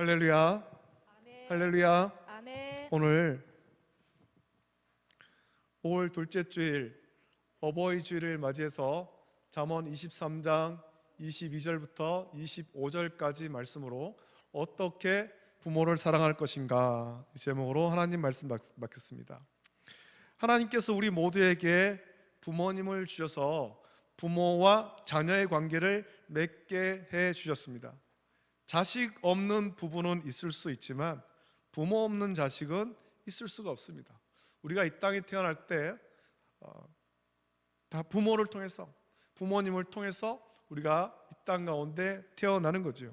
할렐루야. 아멘. 할렐루야. 아멘. 오늘 5월 둘째 주일 어버이 주일을 맞이해서 잠언 23장 22절부터 25절까지 말씀으로 어떻게 부모를 사랑할 것인가, 이 제목으로 하나님 말씀 맡겠습니다. 하나님께서 우리 모두에게 부모님을 주셔서 부모와 자녀의 관계를 맺게 해 주셨습니다. 자식 없는 부부는 있을 수 있지만 부모 없는 자식은 있을 수가 없습니다. 우리가 이 땅에 태어날 때 다 부모를 통해서, 부모님을 통해서 우리가 이 땅 가운데 태어나는 거죠.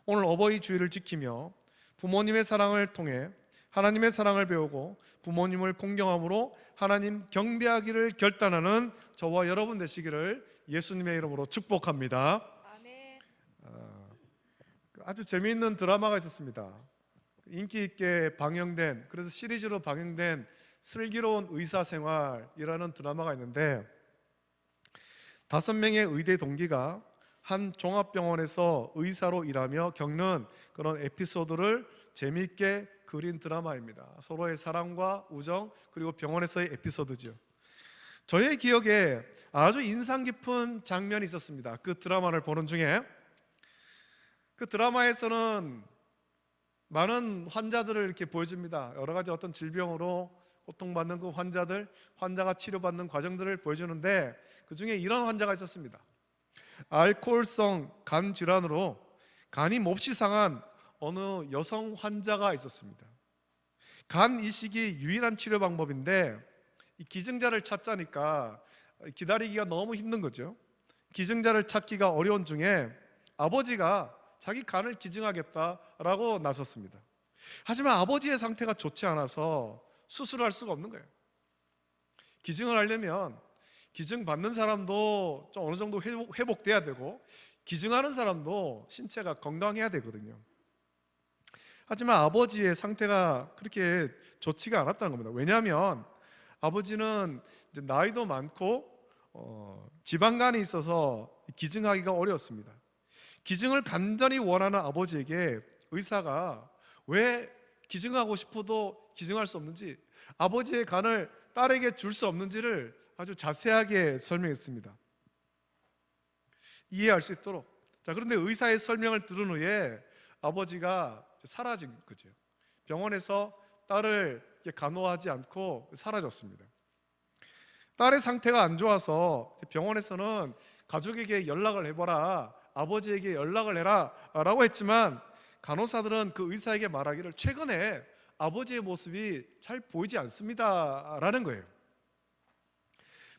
오늘 어버이 주일을 지키며 부모님의 사랑을 통해 하나님의 사랑을 배우고 부모님을 공경함으로 하나님 경배하기를 결단하는 저와 여러분 되시기를 예수님의 이름으로 축복합니다. 아멘. 아주 재미있는 드라마가 있었습니다. 인기 있게 방영된, 그래서 시리즈로 방영된 슬기로운 의사생활이라는 드라마가 있는데 5명의 의대 동기가 한 종합병원에서 의사로 일하며 겪는 그런 에피소드를 재미있게 그린 드라마입니다. 서로의 사랑과 우정, 그리고 병원에서의 에피소드죠. 저의 기억에 아주 인상 깊은 장면이 있었습니다. 그 드라마를 보는 중에 그 드라마에서는 많은 환자들을 이렇게 보여줍니다. 여러 가지 어떤 질병으로 고통받는 그 환자가 치료받는 과정들을 보여주는데 그 중에 이런 환자가 있었습니다. 알코올성 간 질환으로 간이 몹시 상한 어느 여성 환자가 있었습니다. 간 이식이 유일한 치료 방법인데 이 기증자를 찾자니까 기다리기가 너무 힘든 거죠. 기증자를 찾기가 어려운 중에 아버지가 자기 간을 기증하겠다라고 나섰습니다. 하지만 아버지의 상태가 좋지 않아서 수술을 할 수가 없는 거예요. 기증을 하려면 기증 받는 사람도 좀 어느 정도 회복돼야 되고 기증하는 사람도 신체가 건강해야 되거든요. 하지만 아버지의 상태가 그렇게 좋지가 않았다는 겁니다. 왜냐하면 아버지는 이제 나이도 많고 지방간이 있어서 기증하기가 어려웠습니다. 기증을 간절히 원하는 아버지에게 의사가 왜 기증하고 싶어도 기증할 수 없는지, 아버지의 간을 딸에게 줄 수 없는지를 아주 자세하게 설명했습니다. 이해할 수 있도록. 자, 그런데 의사의 설명을 들은 후에 아버지가 사라진 거죠. 병원에서 딸을 간호하지 않고 사라졌습니다. 딸의 상태가 안 좋아서 병원에서는 가족에게 연락을 해봐라, 아버지에게 연락을 해라 라고 했지만 간호사들은 그 의사에게 말하기를 최근에 아버지의 모습이 잘 보이지 않습니다 라는 거예요.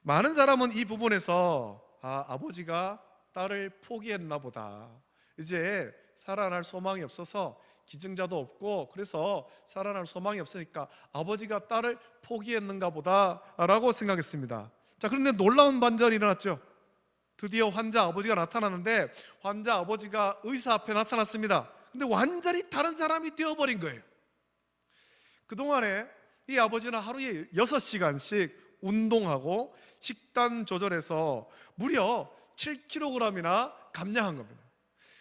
많은 사람은 이 부분에서 아버지가 딸을 포기했나 보다, 이제 살아날 소망이 없어서 기증자도 없고 그래서 살아날 소망이 없으니까 아버지가 딸을 포기했는가 보다 라고 생각했습니다. 자, 그런데 놀라운 반전이 일어났죠. 드디어 환자 아버지가 나타났는데 환자 아버지가 의사 앞에 나타났습니다. 근데 완전히 다른 사람이 되어버린 거예요. 그동안에 이 아버지는 하루에 6시간씩 운동하고 식단 조절해서 무려 7kg이나 감량한 겁니다.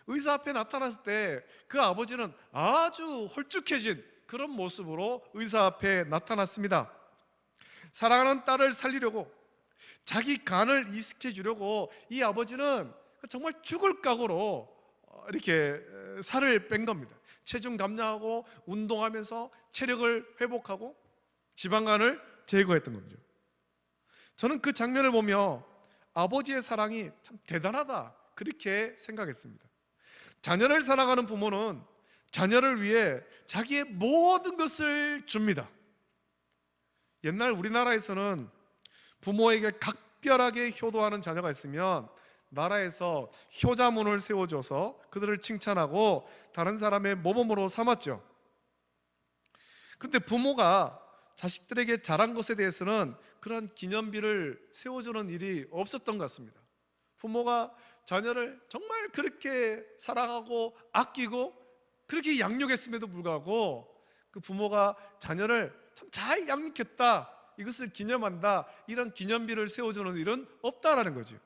의사 앞에 나타났을 때 그 아버지는 아주 홀쭉해진 그런 모습으로 의사 앞에 나타났습니다. 사랑하는 딸을 살리려고, 자기 간을 이식해 주려고 이 아버지는 정말 죽을 각오로 이렇게 살을 뺀 겁니다. 체중 감량하고 운동하면서 체력을 회복하고 지방간을 제거했던 거죠. 저는 그 장면을 보며 아버지의 사랑이 참 대단하다, 그렇게 생각했습니다. 자녀를 사랑하는 부모는 자녀를 위해 자기의 모든 것을 줍니다. 옛날 우리나라에서는 부모에게 각별하게 효도하는 자녀가 있으면 나라에서 효자문을 세워줘서 그들을 칭찬하고 다른 사람의 모범으로 삼았죠. 그런데 부모가 자식들에게 잘한 것에 대해서는 그런 기념비를 세워주는 일이 없었던 것 같습니다. 부모가 자녀를 정말 그렇게 사랑하고 아끼고 그렇게 양육했음에도 불구하고 그 부모가 자녀를 참 잘 양육했다, 이것을 기념한다, 이런 기념비를 세워주는 일은 없다라는 거죠.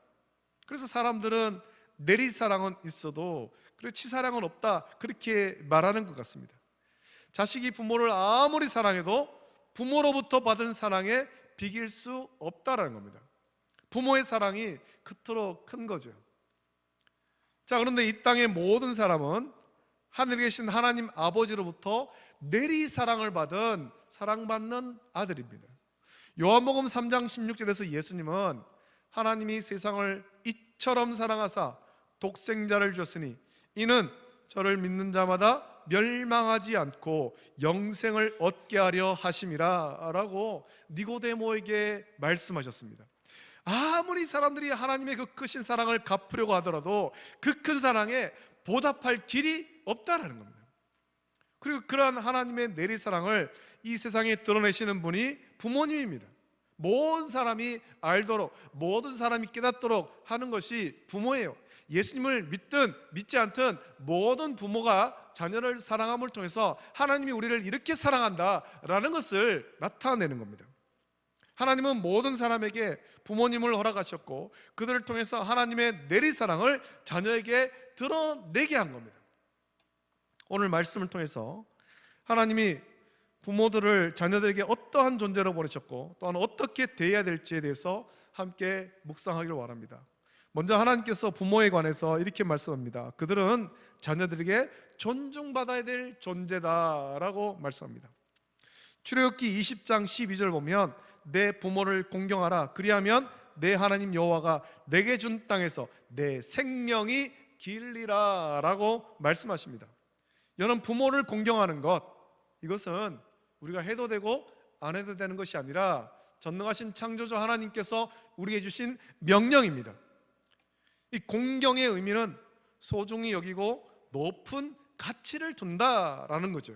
그래서 사람들은 내리사랑은 있어도 그리고 치사랑은 없다, 그렇게 말하는 것 같습니다. 자식이 부모를 아무리 사랑해도 부모로부터 받은 사랑에 비길 수 없다라는 겁니다. 부모의 사랑이 그토록 큰 거죠. 자, 그런데 이 땅의 모든 사람은 하늘에 계신 하나님 아버지로부터 내리사랑을 받은 사랑받는 아들입니다. 요한복음 3장 16절에서 예수님은 하나님이 세상을 이처럼 사랑하사 독생자를 주었으니 이는 저를 믿는 자마다 멸망하지 않고 영생을 얻게 하려 하심이라 라고 니고데모에게 말씀하셨습니다. 아무리 사람들이 하나님의 그 크신 사랑을 갚으려고 하더라도 그 큰 사랑에 보답할 길이 없다라는 겁니다. 그리고 그러한 하나님의 내리사랑을 이 세상에 드러내시는 분이 부모님입니다. 모든 사람이 알도록, 모든 사람이 깨닫도록 하는 것이 부모예요. 예수님을 믿든 믿지 않든 모든 부모가 자녀를 사랑함을 통해서 하나님이 우리를 이렇게 사랑한다라는 것을 나타내는 겁니다. 하나님은 모든 사람에게 부모님을 허락하셨고 그들을 통해서 하나님의 내리사랑을 자녀에게 드러내게 한 겁니다. 오늘 말씀을 통해서 하나님이 부모들을 자녀들에게 어떠한 존재로 보내셨고 또한 어떻게 대해야 될지에 대해서 함께 묵상하기를 원합니다. 먼저 하나님께서 부모에 관해서 이렇게 말씀합니다. 그들은 자녀들에게 존중받아야 될 존재다라고 말씀합니다. 출애굽기 20장 12절 보면 내 부모를 공경하라 그리하면 내 하나님 여호와가 내게 준 땅에서 내 생명이 길리라 라고 말씀하십니다. 여러분, 부모를 공경하는 것, 이것은 우리가 해도 되고 안 해도 되는 것이 아니라 전능하신 창조주 하나님께서 우리에게 주신 명령입니다. 이 공경의 의미는 소중히 여기고 높은 가치를 둔다라는 거죠.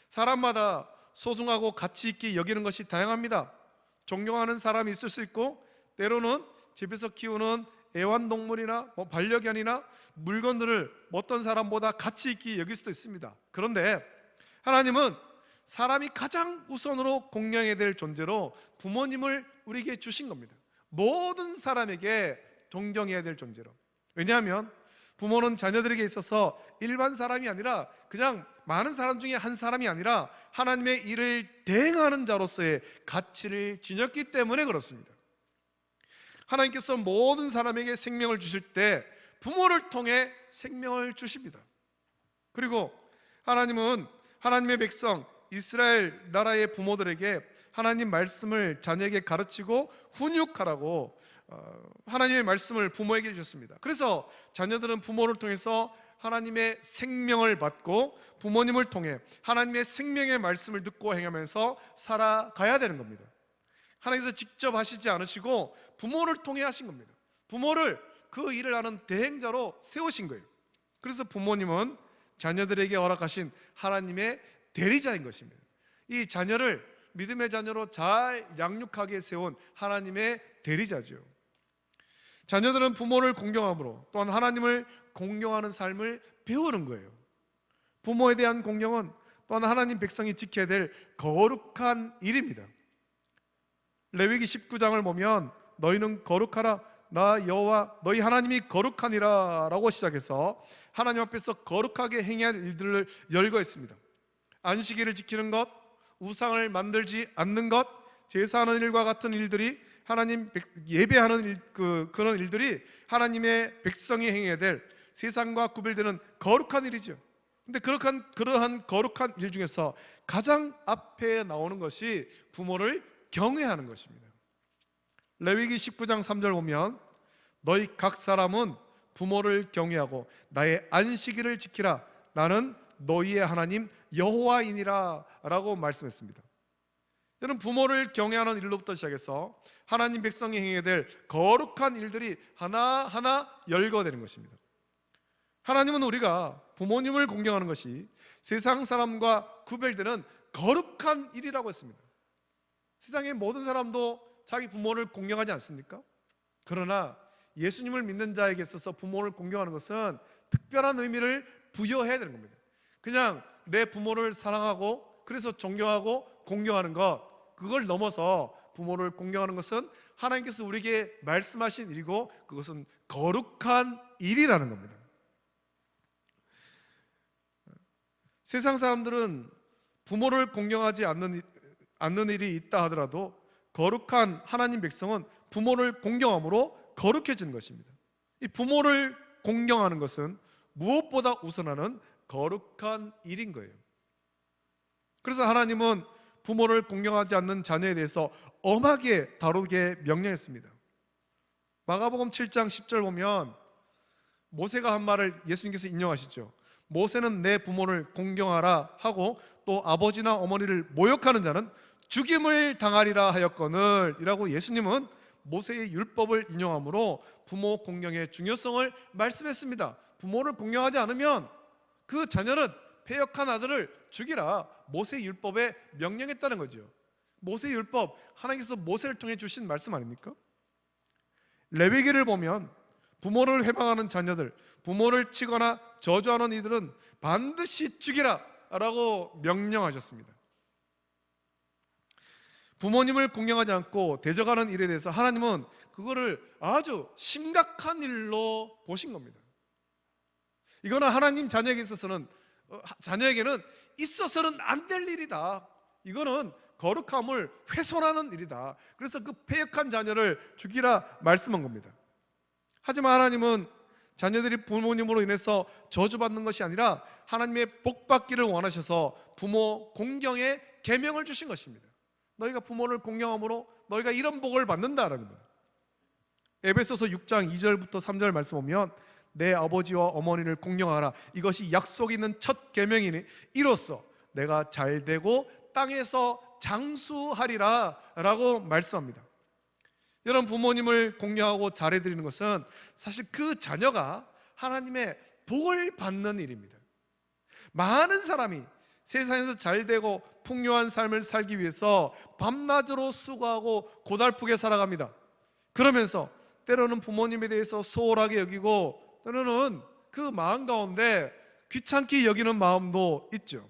사람마다 소중하고 가치 있게 여기는 것이 다양합니다. 존경하는 사람이 있을 수 있고 때로는 집에서 키우는 애완동물이나 반려견이나 물건들을 어떤 사람보다 가치 있게 여길 수도 있습니다. 그런데 하나님은 사람이 가장 우선으로 공경해야 될 존재로 부모님을 우리에게 주신 겁니다. 모든 사람에게 존경해야 될 존재로. 왜냐하면 부모는 자녀들에게 있어서 일반 사람이 아니라 그냥 많은 사람 중에 한 사람이 아니라 하나님의 일을 대행하는 자로서의 가치를 지녔기 때문에 그렇습니다. 하나님께서 모든 사람에게 생명을 주실 때 부모를 통해 생명을 주십니다. 그리고 하나님은 하나님의 백성 이스라엘 나라의 부모들에게 하나님 말씀을 자녀에게 가르치고 훈육하라고 하나님의 말씀을 부모에게 주셨습니다. 그래서 자녀들은 부모를 통해서 하나님의 생명을 받고 부모님을 통해 하나님의 생명의 말씀을 듣고 행하면서 살아가야 되는 겁니다. 하나님께서 직접 하시지 않으시고 부모를 통해 하신 겁니다. 부모를 그 일을 하는 대행자로 세우신 거예요. 그래서 부모님은 자녀들에게 허락하신 하나님의 대리자인 것입니다. 이 자녀를 믿음의 자녀로 잘 양육하게 세운 하나님의 대리자죠. 자녀들은 부모를 공경함으로 또한 하나님을 공경하는 삶을 배우는 거예요. 부모에 대한 공경은 또한 하나님 백성이 지켜야 될 거룩한 일입니다. 레위기 19장을 보면 너희는 거룩하라 나 여호와 너희 하나님이 거룩하니라 라고 시작해서 하나님 앞에서 거룩하게 행해야 할 일들을 열거했습니다. 안식일을 지키는 것, 우상을 만들지 않는 것, 제사하는 일과 같은 일들이 하나님 예배하는 그런 일들이 하나님의 백성이 행해야 될 세상과 구별되는 거룩한 일이죠. 근데 그러한 거룩한 일 중에서 가장 앞에 나오는 것이 부모를 경외하는 것입니다. 레위기 19장 3절 보면 너희 각 사람은 부모를 경외하고 나의 안식일을 지키라 나는 너희의 하나님 여호와이니라 라고 말씀했습니다. 여러분, 부모를 경외하는 일로부터 시작해서 하나님 백성이 행해야 될 거룩한 일들이 하나하나 열거되는 것입니다. 하나님은 우리가 부모님을 공경하는 것이 세상 사람과 구별되는 거룩한 일이라고 했습니다. 세상의 모든 사람도 자기 부모를 공경하지 않습니까? 그러나 예수님을 믿는 자에게 있어서 부모를 공경하는 것은 특별한 의미를 부여해야 되는 겁니다. 그냥 내 부모를 사랑하고 그래서 존경하고 공경하는 것, 그걸 넘어서 부모를 공경하는 것은 하나님께서 우리에게 말씀하신 일이고 그것은 거룩한 일이라는 겁니다. 세상 사람들은 부모를 공경하지 않는 일이 있다 하더라도 거룩한 하나님 백성은 부모를 공경함으로 거룩해지는 것입니다. 이 부모를 공경하는 것은 무엇보다 우선하는 거룩한 일인 거예요. 그래서 하나님은 부모를 공경하지 않는 자녀에 대해서 엄하게 다루게 명령했습니다. 마가복음 7장 10절 보면 모세가 한 말을 예수님께서 인용하시죠. 모세는 내 부모를 공경하라 하고 또 아버지나 어머니를 모욕하는 자는 죽임을 당하리라 하였거늘 이라고 예수님은 모세의 율법을 인용함으로 부모 공경의 중요성을 말씀했습니다. 부모를 공경하지 않으면 그 자녀는 패역한 아들을 죽이라 모세의 율법에 명령했다는 거죠. 모세의 율법, 하나님께서 모세를 통해 주신 말씀 아닙니까? 레위기를 보면 부모를 회방하는 자녀들, 부모를 치거나 저주하는 이들은 반드시 죽이라 라고 명령하셨습니다. 부모님을 공경하지 않고 대적하는 일에 대해서 하나님은 그거를 아주 심각한 일로 보신 겁니다. 이거는 하나님 자녀에게는 있어서는 안 될 일이다. 이거는 거룩함을 훼손하는 일이다. 그래서 그 패역한 자녀를 죽이라 말씀한 겁니다. 하지만 하나님은 자녀들이 부모님으로 인해서 저주받는 것이 아니라 하나님의 복받기를 원하셔서 부모 공경의 계명을 주신 것입니다. 너희가 부모를 공경함으로 너희가 이런 복을 받는다라는 겁니다. 에베소서 6장 2절부터 3절 말씀 보면 내 아버지와 어머니를 공경하라. 이것이 약속 있는 첫 계명이니 이로써 내가 잘되고 땅에서 장수하리라 라고 말씀합니다. 여러분, 부모님을 공경하고 잘해드리는 것은 사실 그 자녀가 하나님의 복을 받는 일입니다. 많은 사람이 세상에서 잘되고 풍요한 삶을 살기 위해서 밤낮으로 수고하고 고달프게 살아갑니다. 그러면서 때로는 부모님에 대해서 소홀하게 여기고 때로는 그 마음 가운데 귀찮게 여기는 마음도 있죠.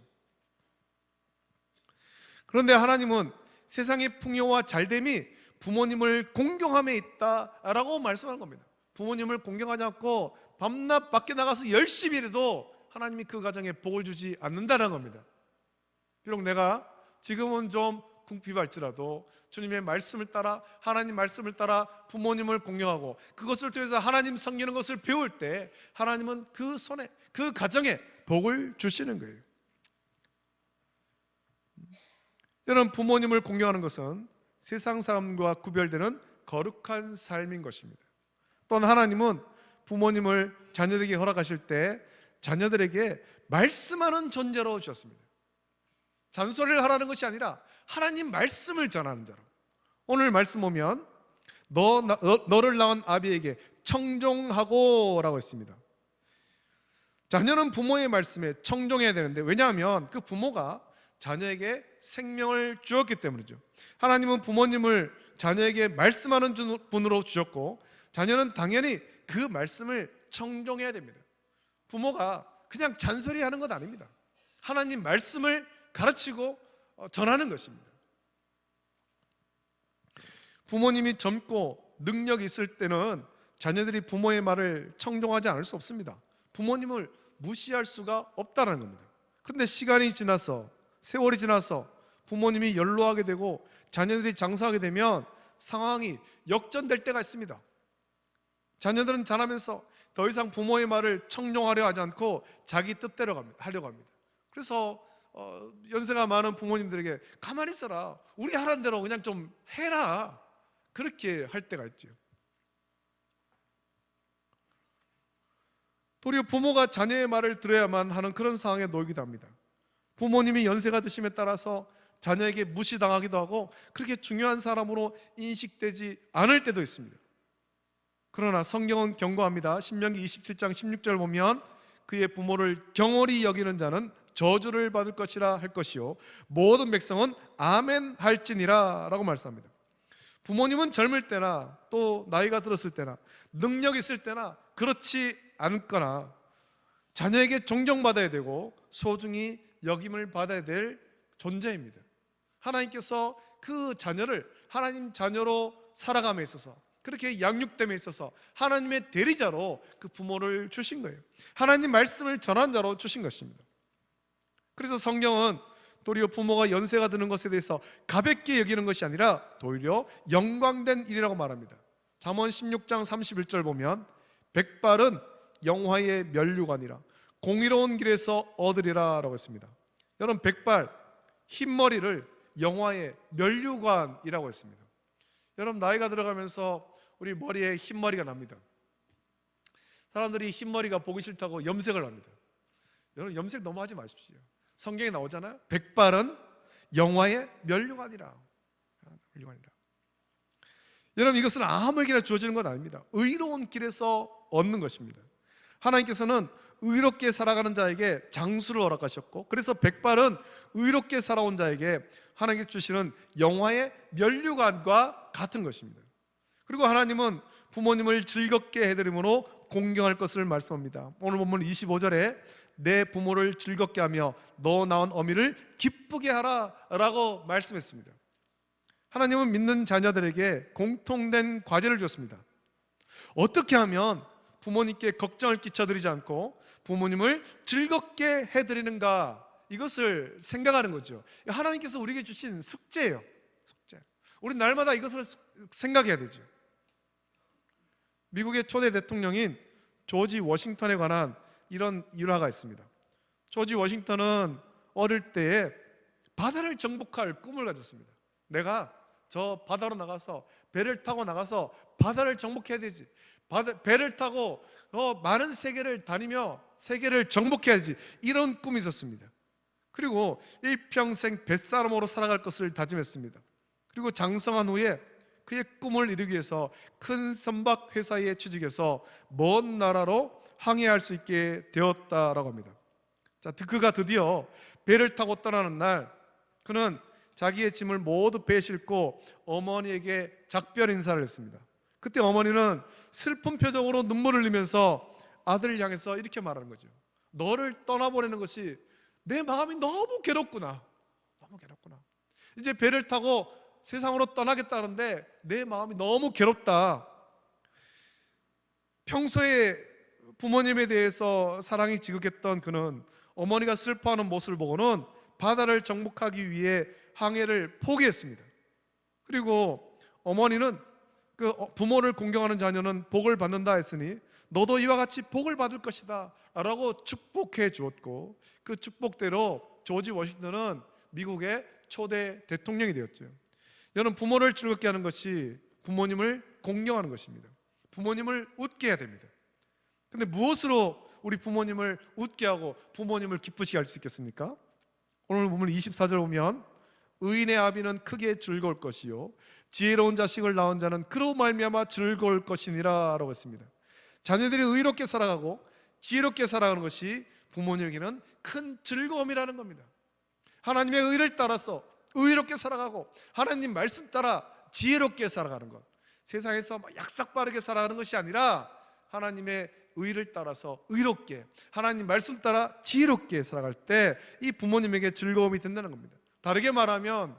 그런데 하나님은 세상의 풍요와 잘됨이 부모님을 공경함에 있다라고 말씀하는 겁니다. 부모님을 공경하지 않고 밤낮 밖에 나가서 열심히 일해도 하나님이 그 가정에 복을 주지 않는다는 겁니다. 비록 내가 지금은 좀 궁핍할지라도 주님의 말씀을 따라 하나님 말씀을 따라 부모님을 공경하고 그것을 통해서 하나님 섬기는 것을 배울 때 하나님은 그 손에 그 가정에 복을 주시는 거예요. 여러분, 부모님을 공경하는 것은 세상 사람과 구별되는 거룩한 삶인 것입니다. 또한 하나님은 부모님을 자녀들에게 허락하실 때 자녀들에게 말씀하는 존재로 주셨습니다. 잔소리를 하라는 것이 아니라 하나님 말씀을 전하는 자로. 오늘 말씀 보면 너를 낳은 아비에게 청종하고 라고 했습니다. 자녀는 부모의 말씀에 청종해야 되는데, 왜냐하면 그 부모가 자녀에게 생명을 주었기 때문이죠. 하나님은 부모님을 자녀에게 말씀하는 분으로 주셨고 자녀는 당연히 그 말씀을 청종해야 됩니다. 부모가 그냥 잔소리하는 것 아닙니다. 하나님 말씀을 가르치고 전하는 것입니다. 부모님이 젊고 능력이 있을 때는 자녀들이 부모의 말을 청종하지 않을 수 없습니다. 부모님을 무시할 수가 없다는 겁니다. 그런데 시간이 지나서 세월이 지나서 부모님이 연로하게 되고 자녀들이 장성하게 되면 상황이 역전될 때가 있습니다. 자녀들은 자라면서 더 이상 부모의 말을 청종하려 하지 않고 자기 뜻대로 하려고 합니다. 그래서 연세가 많은 부모님들에게 가만히 있어라, 우리 하라는 대로 그냥 좀 해라, 그렇게 할 때가 있죠. 도리어 부모가 자녀의 말을 들어야만 하는 그런 상황에 놓이기도 합니다. 부모님이 연세가 드심에 따라서 자녀에게 무시당하기도 하고 그렇게 중요한 사람으로 인식되지 않을 때도 있습니다. 그러나 성경은 경고합니다. 신명기 27장 16절 보면 그의 부모를 경홀히 여기는 자는 저주를 받을 것이라 할 것이요 모든 백성은 아멘 할지니라 라고 말씀합니다. 부모님은 젊을 때나 또 나이가 들었을 때나 능력 있을 때나 그렇지 않거나 자녀에게 존경받아야 되고 소중히 여김을 받아야 될 존재입니다. 하나님께서 그 자녀를 하나님 자녀로 살아감에 있어서, 그렇게 양육됨에 있어서 하나님의 대리자로 그 부모를 주신 거예요. 하나님 말씀을 전한 자로 주신 것입니다. 그래서 성경은 도리어 부모가 연세가 드는 것에 대해서 가볍게 여기는 것이 아니라 도리어 영광된 일이라고 말합니다. 잠언 16장 31절 보면 백발은 영화의 면류관이라 공의로운 길에서 얻으리라 라고 했습니다. 여러분, 백발, 흰머리를 영화의 면류관이라고 했습니다. 여러분, 나이가 들어가면서 우리 머리에 흰머리가 납니다. 사람들이 흰머리가 보기 싫다고 염색을 합니다. 여러분, 염색 너무 하지 마십시오. 성경에 나오잖아요. 백발은 영화의 면류관이라. 여러분, 이것은 아무에게나 주어지는 건 아닙니다. 의로운 길에서 얻는 것입니다. 하나님께서는 의롭게 살아가는 자에게 장수를 허락하셨고, 그래서 백발은 의롭게 살아온 자에게 하나님께서 주시는 영화의 면류관과 같은 것입니다. 그리고 하나님은 부모님을 즐겁게 해드림으로 공경할 것을 말씀합니다. 오늘 본문 25절에 내 부모를 즐겁게 하며 너 낳은 어미를 기쁘게 하라 라고 말씀했습니다. 하나님은 믿는 자녀들에게 공통된 과제를 줬습니다. 어떻게 하면 부모님께 걱정을 끼쳐드리지 않고 부모님을 즐겁게 해드리는가, 이것을 생각하는 거죠. 하나님께서 우리에게 주신 숙제예요. 숙제. 우리 날마다 이것을 생각해야 되죠. 미국의 초대 대통령인 조지 워싱턴에 관한 이런 일화가 있습니다. 조지 워싱턴은 어릴 때에 바다를 정복할 꿈을 가졌습니다. 내가 저 바다로 나가서 배를 타고 나가서 바다를 정복해야 되지. 배를 타고 많은 세계를 다니며 세계를 정복해야지. 이런 꿈이 있었습니다. 그리고 일평생 뱃사람으로 살아갈 것을 다짐했습니다. 그리고 장성한 후에 그의 꿈을 이루기 위해서 큰 선박 회사에 취직해서 먼 나라로 항해할 수 있게 되었다라고 합니다. 자, 그가 드디어 배를 타고 떠나는 날, 그는 자기의 짐을 모두 배에 싣고 어머니에게 작별 인사를 했습니다. 그때 어머니는 슬픈 표정으로 눈물을 흘리면서 아들을 향해서 이렇게 말하는 거죠. 너를 떠나보내는 것이 내 마음이 너무 괴롭구나. 너무 괴롭구나. 이제 배를 타고 세상으로 떠나겠다는데 내 마음이 너무 괴롭다. 평소에 부모님에 대해서 사랑이 지극했던 그는 어머니가 슬퍼하는 모습을 보고는 바다를 정복하기 위해 항해를 포기했습니다. 그리고 어머니는 그 부모를 공경하는 자녀는 복을 받는다 했으니 너도 이와 같이 복을 받을 것이다 라고 축복해 주었고, 그 축복대로 조지 워싱턴은 미국의 초대 대통령이 되었죠. 여러분, 부모를 즐겁게 하는 것이 부모님을 공경하는 것입니다. 부모님을 웃게 해야 됩니다. 근데 무엇으로 우리 부모님을 웃게 하고 부모님을 기쁘시게 할 수 있겠습니까? 오늘 보면 24절 보면 의인의 아비는 크게 즐거울 것이요 지혜로운 자식을 낳은 자는 그로 말미암아 즐거울 것이니라 라고 했습니다. 자녀들이 의롭게 살아가고 지혜롭게 살아가는 것이 부모님에게는 큰 즐거움이라는 겁니다. 하나님의 의를 따라서 의롭게 살아가고 하나님 말씀 따라 지혜롭게 살아가는 것, 세상에서 약삭빠르게 살아가는 것이 아니라 하나님의 의를 따라서 의롭게, 하나님 말씀 따라 지혜롭게 살아갈 때 이 부모님에게 즐거움이 된다는 겁니다. 다르게 말하면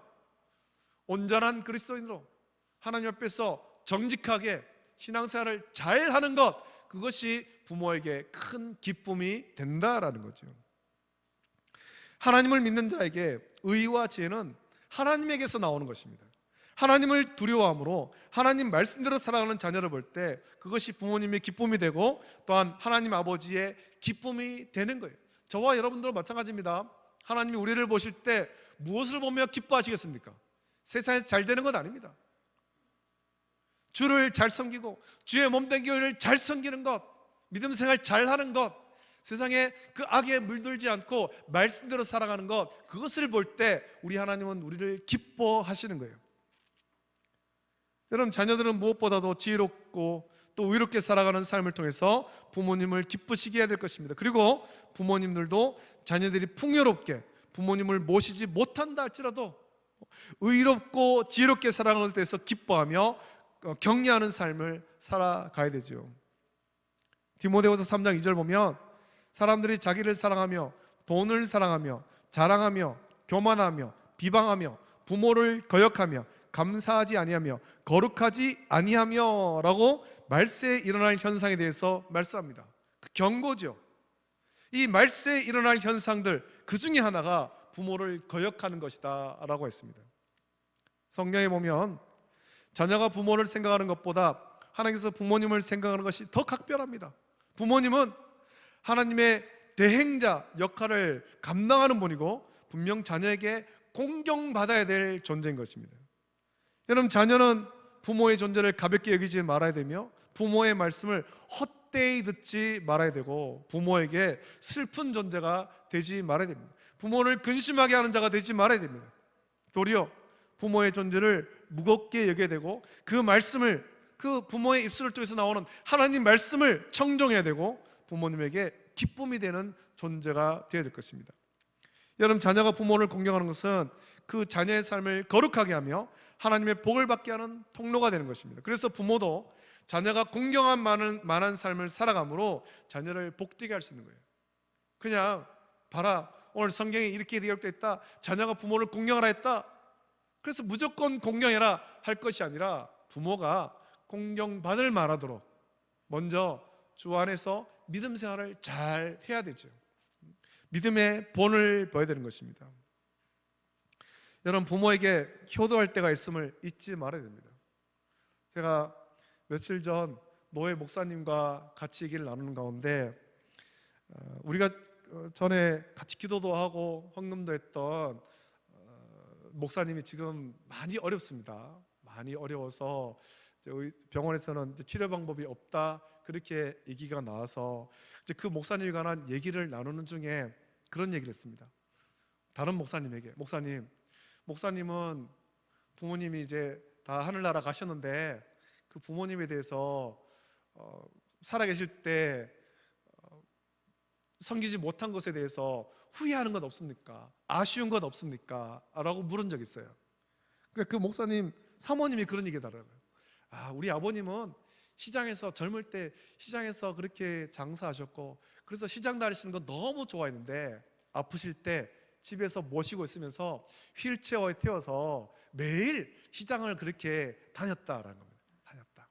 온전한 그리스도인으로 하나님 앞에서 정직하게 신앙생활을 잘하는 것, 그것이 부모에게 큰 기쁨이 된다라는 거죠. 하나님을 믿는 자에게 의와 지혜는 하나님에게서 나오는 것입니다. 하나님을 두려워함으로 하나님 말씀대로 살아가는 자녀를 볼 때 그것이 부모님의 기쁨이 되고 또한 하나님 아버지의 기쁨이 되는 거예요. 저와 여러분들은 마찬가지입니다. 하나님이 우리를 보실 때 무엇을 보며 기뻐하시겠습니까? 세상에서 잘 되는 건 아닙니다. 주를 잘 섬기고 주의 몸된 교회를 잘 섬기는 것, 믿음 생활 잘하는 것, 세상에 그 악에 물들지 않고 말씀대로 살아가는 것, 그것을 볼 때 우리 하나님은 우리를 기뻐하시는 거예요. 여러분, 자녀들은 무엇보다도 지혜롭고 또 의롭게 살아가는 삶을 통해서 부모님을 기쁘시게 해야 될 것입니다. 그리고 부모님들도 자녀들이 풍요롭게 부모님을 모시지 못한다 할지라도 의롭고 지혜롭게 살아가는 것에 대해서 기뻐하며 격려하는 삶을 살아가야 되죠. 디모데후서 3장 2절 보면 사람들이 자기를 사랑하며 돈을 사랑하며 자랑하며 교만하며 비방하며 부모를 거역하며 감사하지 아니하며 거룩하지 아니하며 라고 말세에 일어날 현상에 대해서 말씀합니다. 그 경고죠. 이 말세에 일어날 현상들 그 중에 하나가 부모를 거역하는 것이다 라고 했습니다. 성경에 보면 자녀가 부모를 생각하는 것보다 하나님께서 부모님을 생각하는 것이 더 각별합니다. 부모님은 하나님의 대행자 역할을 감당하는 분이고 분명 자녀에게 공경받아야 될 존재인 것입니다. 여러분, 자녀는 부모의 존재를 가볍게 여기지 말아야 되며 부모의 말씀을 헛되이 듣지 말아야 되고 부모에게 슬픈 존재가 되지 말아야 됩니다. 부모를 근심하게 하는 자가 되지 말아야 됩니다. 도리어 부모의 존재를 무겁게 여겨야 되고 그 말씀을, 그 부모의 입술을 통해서 나오는 하나님 말씀을 청종해야 되고 부모님에게 기쁨이 되는 존재가 되어야 될 것입니다. 여러분, 자녀가 부모를 공경하는 것은 그 자녀의 삶을 거룩하게 하며 하나님의 복을 받게 하는 통로가 되는 것입니다. 그래서 부모도 자녀가 공경한 만한 삶을 살아감으로 자녀를 복되게 할 수 있는 거예요. 그냥 봐라, 오늘 성경에 이렇게 기록되어 있다, 자녀가 부모를 공경하라 했다, 그래서 무조건 공경해라 할 것이 아니라 부모가 공경받을 만하도록 먼저 주 안에서 믿음 생활을 잘 해야 되죠. 믿음의 본을 보여야 되는 것입니다. 여러분, 부모에게 효도할 때가 있음을 잊지 말아야 됩니다. 제가 며칠 전 노예 목사님과 같이 얘기를 나누는 가운데 우리가 전에 같이 기도도 하고 헌금도 했던 목사님이 지금 많이 어렵습니다. 많이 어려워서 병원에서는 치료 방법이 없다, 그렇게 얘기가 나와서 이제 그 목사님에 관한 얘기를 나누는 중에 그런 얘기를 했습니다. 다른 목사님에게, 목사님은 부모님이 이제 다 하늘나라 가셨는데 그 부모님에 대해서 살아계실 때 섬기지 못한 것에 대해서 후회하는 것 없습니까? 아쉬운 것 없습니까? 라고 물은 적이 있어요. 그래, 그 목사님 사모님이 그런 얘기 하더라고요. 우리 아버님은 시장에서, 젊을 때 시장에서 그렇게 장사하셨고 그래서 시장 다니시는 거 너무 좋아했는데 아프실 때 집에서 모시고 있으면서 휠체어에 태워서 매일 시장을 그렇게 다녔다라는 겁니다. 다녔다.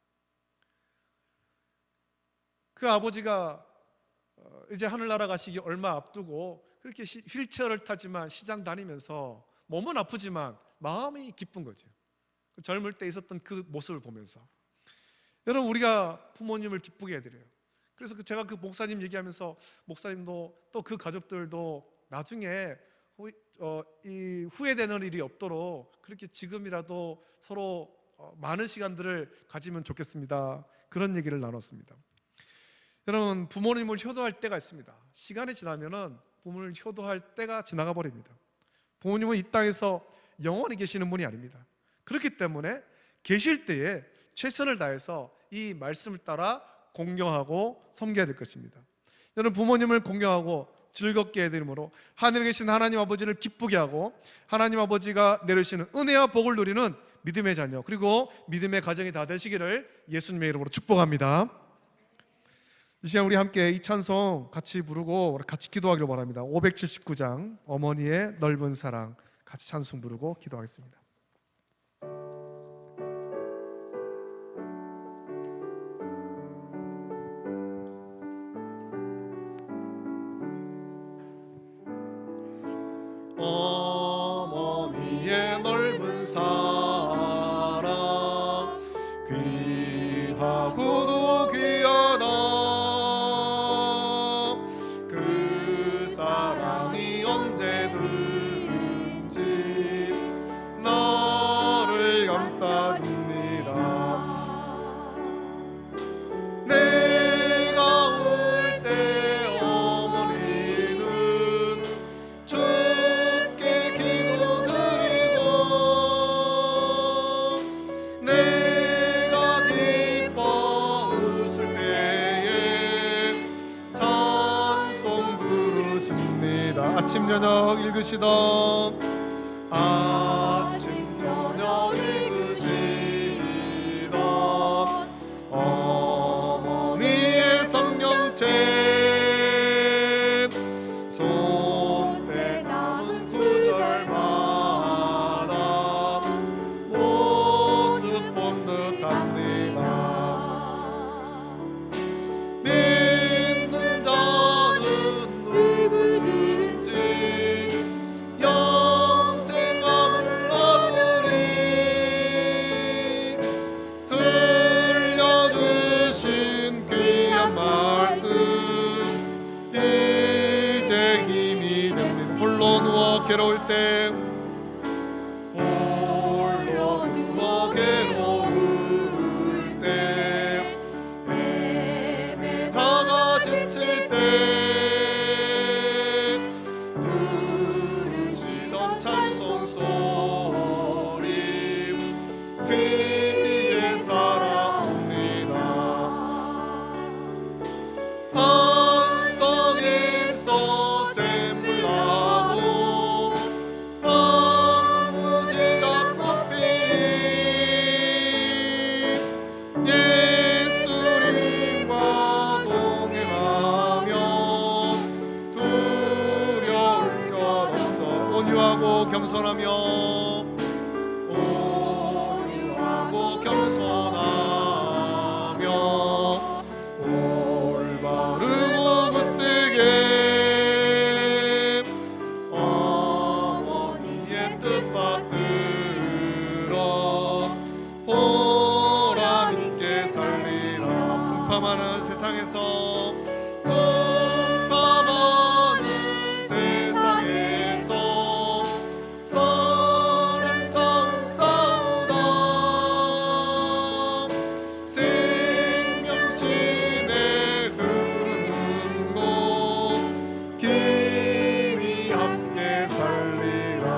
그 아버지가 이제 하늘나라 가시기 얼마 앞두고 그렇게 휠체어를 타지만 시장 다니면서 몸은 아프지만 마음이 기쁜 거죠. 그 젊을 때 있었던 그 모습을 보면서. 여러분, 우리가 부모님을 기쁘게 해드려요. 그래서 제가 그 목사님 얘기하면서 목사님도 또 그 가족들도 나중에 이 후회되는 일이 없도록 그렇게 지금이라도 서로 많은 시간들을 가지면 좋겠습니다, 그런 얘기를 나눴습니다. 여러분, 부모님을 효도할 때가 있습니다. 시간이 지나면은 부모를 효도할 때가 지나가 버립니다. 부모님은 이 땅에서 영원히 계시는 분이 아닙니다. 그렇기 때문에 계실 때에 최선을 다해서 이 말씀을 따라 공경하고 섬겨야 될 것입니다. 여러분, 부모님을 공경하고 즐겁게 해드림으로 하늘에 계신 하나님 아버지를 기쁘게 하고 하나님 아버지가 내려주시는 은혜와 복을 누리는 믿음의 자녀, 그리고 믿음의 가정이 다 되시기를 예수님의 이름으로 축복합니다. 이 시간 우리 함께 이 찬송 같이 부르고 같이 기도하기를 바랍니다. 579장 어머니의 넓은 사랑, 같이 찬송 부르고 기도하겠습니다. 어머니의 넓은 사랑, 귀하고도 귀하다. 그 사랑이 언제든지 나를 감싸줍니다. 내가 울 때 어머니는 주께 기도드리고, 내가 기뻐 웃을 때에 찬송 부르십니다. 아침 저녁 읽으시던 아침 저녁 읽으시던 어머니의 성경책, 손때 남은 구절마다 괴로울 때 홀로 누워 괴로울 때 예배다가 지칠 때 부르시던 찬송 소리 귀에 살아옵니다. 한성에서 샘물 나고 황무지가 꽃피니 예수님과 동행하며 두려울 것 없어. 온유하고 겸손하며 올바르고 굳세게 어머니의 뜻 받들어 보람 있게 살리라. 풍파많은 세상에서 선한 싸움 싸우다 생명신에 흐르는 곳 길이 함께 살리라.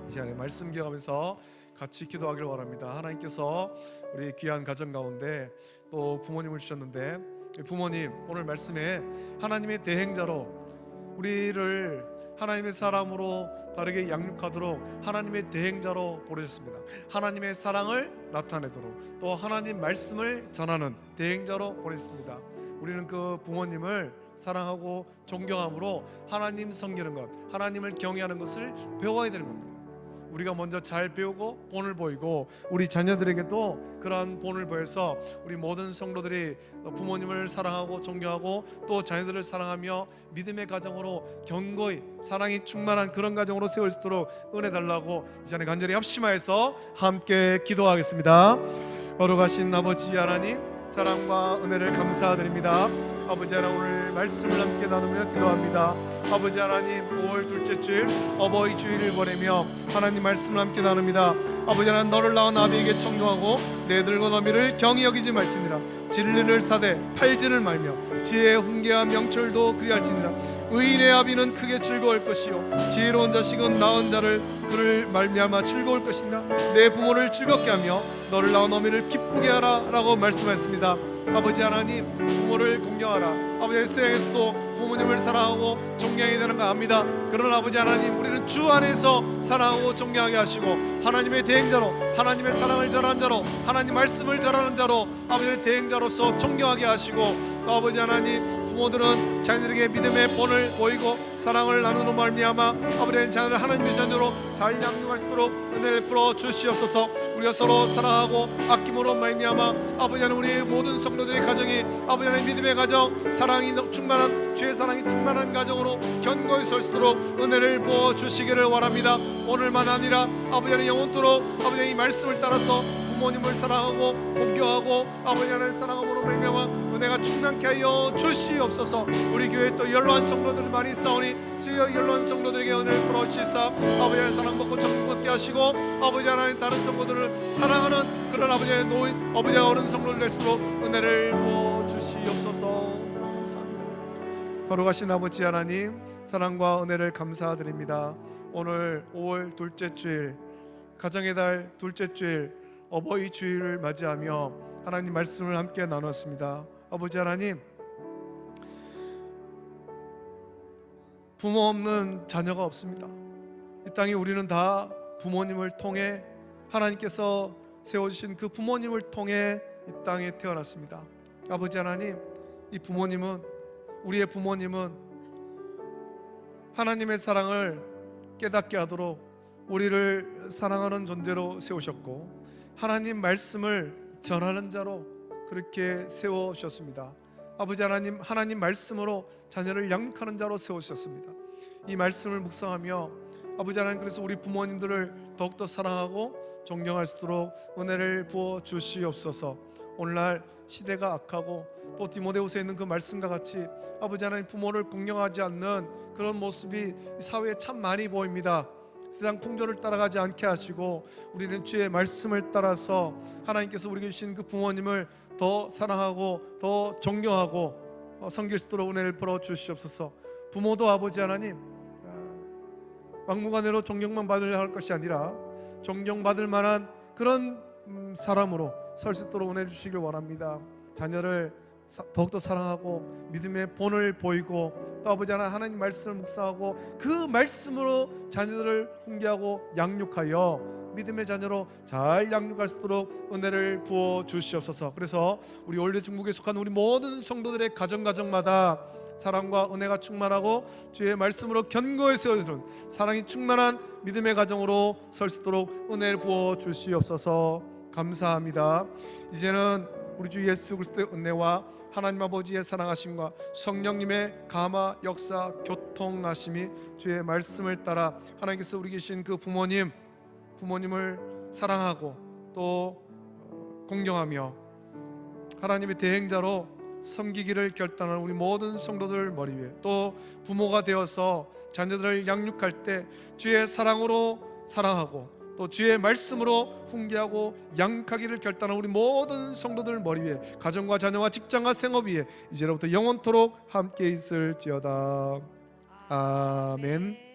이 시간에 말씀 기억하면서 같이 기도하길 바랍니다. 하나님께서 우리 귀한 가정 가운데 또 부모님을 주셨는데, 부모님 오늘 말씀에 하나님의 대행자로 우리를 하나님의 사람으로 바르게 양육하도록 하나님의 대행자로 보내셨습니다. 하나님의 사랑을 나타내도록 또 하나님 말씀을 전하는 대행자로 보냈습니다. 우리는 그 부모님을 사랑하고 존경함으로 하나님 섬기는 것, 하나님을 경외하는 것을 배워야 되는 겁니다. 우리가 먼저 잘 배우고 본을 보이고 우리 자녀들에게도 그러한 본을 보여서 우리 모든 성도들이 부모님을 사랑하고 존경하고 또 자녀들을 사랑하며 믿음의 가정으로 견고히 사랑이 충만한 그런 가정으로 세울 수 있도록 은혜 달라고 이 시간에 간절히 합심하여서 함께 기도하겠습니다. 거룩하신 아버지 하나님, 사랑과 은혜를 감사드립니다. 아버지 하나님, 오늘 말씀을 함께 나누며 기도합니다. 아버지 하나님, 5월 둘째 주일 어버이 주일을 보내며 하나님 말씀을 함께 나눕니다. 아버지 하나님, 너를 낳은 아비에게 청종하고 내 들고 너미를 경히 여기지 말지니라. 진리를 사되 팔지를 말며 지혜의 훈계와 명철도 그리할지니라. 의인의 아비는 크게 즐거울 것이요 지혜로운 자식은 낳은 자를 그를 말미암아 즐거울 것이니라. 내 부모를 즐겁게 하며 너를 낳은 어미를 기쁘게 하라 라고 말씀하셨습니다. 아버지 하나님, 부모를 공경하라. 아버지, 세상에서도 부모님을 사랑하고 존경해야 되는 거 압니다. 그러나 아버지 하나님, 우리는 주 안에서 사랑하고 존경하게 하시고 하나님의 대행자로, 하나님의 사랑을 전하는 자로, 하나님 말씀을 전하는 자로, 아버지의 대행자로서 존경하게 하시고, 또 아버지 하나님, 부모들은 자녀들에게 믿음의 본을 보이고 사랑을 나누는 말미암아 아버지의 자녀를 하나님의 자녀로 잘 양육할 수 있도록 은혜를 베풀어 주시옵소서. 우리가 서로 사랑하고 아낌으로 말미암아 아버지 하나님, 우리 모든 성도들의 가정이 아버지 하나님 믿음의 가정, 사랑이 충만한, 주의 사랑이 충만한 가정으로 견고히 설 수 있도록 은혜를 부어 주시기를 원합니다. 오늘만 아니라 아버지 하나님 영원토록 아버지 하나님 이 말씀을 따라서 부모님을 사랑하고 공경하고 아버지 하나님 사랑함으로 말미암아 은혜가 충만케 하여 주시옵소서. 우리 교회 또 연로한 성도들 많이 있사오니 주여 연로한 성도들에게 은혜를 풀어주시사 아버지 하나님 사랑 받고 천국 받게 하시고 아버지 하나님 다른 성도들을 사랑하는 그런 아버지 하나님 노인, 아버지 하나님 어른 성도들 될수록 은혜를 부어주시옵소서. 감사합니다. 거룩하신 아버지 하나님, 사랑과 은혜를 감사드립니다. 오늘 5월 둘째 주일, 가정의 달 둘째 주일 어버이 주일을 맞이하며 하나님 말씀을 함께 나눴습니다. 아버지 하나님, 부모 없는 자녀가 없습니다. 이 땅에 우리는 다 부모님을 통해, 하나님께서 세워주신 그 부모님을 통해 이 땅에 태어났습니다. 아버지 하나님, 이 부모님은, 우리의 부모님은 하나님의 사랑을 깨닫게 하도록 우리를 사랑하는 존재로 세우셨고 하나님 말씀을 전하는 자로 그렇게 세워주셨습니다. 아버지 하나님, 하나님 말씀으로 자녀를 양육하는 자로 세우셨습니다. 이 말씀을 묵상하며 아버지 하나님, 그래서 우리 부모님들을 더욱더 사랑하고 존경할 수 있도록 은혜를 부어 주시옵소서. 오늘날 시대가 악하고 또 디모데후서에 있는 그 말씀과 같이 아버지 하나님 부모를 공경하지 않는 그런 모습이 이 사회에 참 많이 보입니다. 세상 풍조를 따라가지 않게 하시고 우리는 주의 말씀을 따라서 하나님께서 우리에게 주신 그 부모님을 더 사랑하고 더 존경하고 섬길 수 있도록 은혜를 풀어 주시옵소서. 부모도 아버지 하나님 막무가내로 존경만 받으려 할 것이 아니라 존경받을 만한 그런 사람으로 설 수 있도록 은혜 주시길 원합니다. 자녀를 더욱더 사랑하고 믿음의 본을 보이고 또 아버지 하나님 말씀을 묵상하고 그 말씀으로 자녀들을 훈계하고 양육하여 믿음의 자녀로 잘 양육할 수 있도록 은혜를 부어 주시옵소서. 그래서 우리 올레 중국에 속한 우리 모든 성도들의 가정마다 사랑과 은혜가 충만하고 주의 말씀으로 견고히 세워주는 사랑이 충만한 믿음의 가정으로 설 수 있도록 은혜를 부어 주시옵소서. 감사합니다. 이제는 우리 주 예수 그리스도의 은혜와 하나님 아버지의 사랑하심과 성령님의 감화 역사 교통하심이 주의 말씀을 따라 하나님께서 우리 계신 그 부모님을 사랑하고 또 공경하며 하나님의 대행자로 섬기기를 결단하는 우리 모든 성도들 머리 위에 또 부모가 되어서 자녀들을 양육할 때 주의 사랑으로 사랑하고 또 주의 말씀으로 훈계하고 양육하기를 결단하는 우리 모든 성도들 머리 위에 가정과 자녀와 직장과 생업 위에 이제로부터 영원토록 함께 있을지어다. 아멘.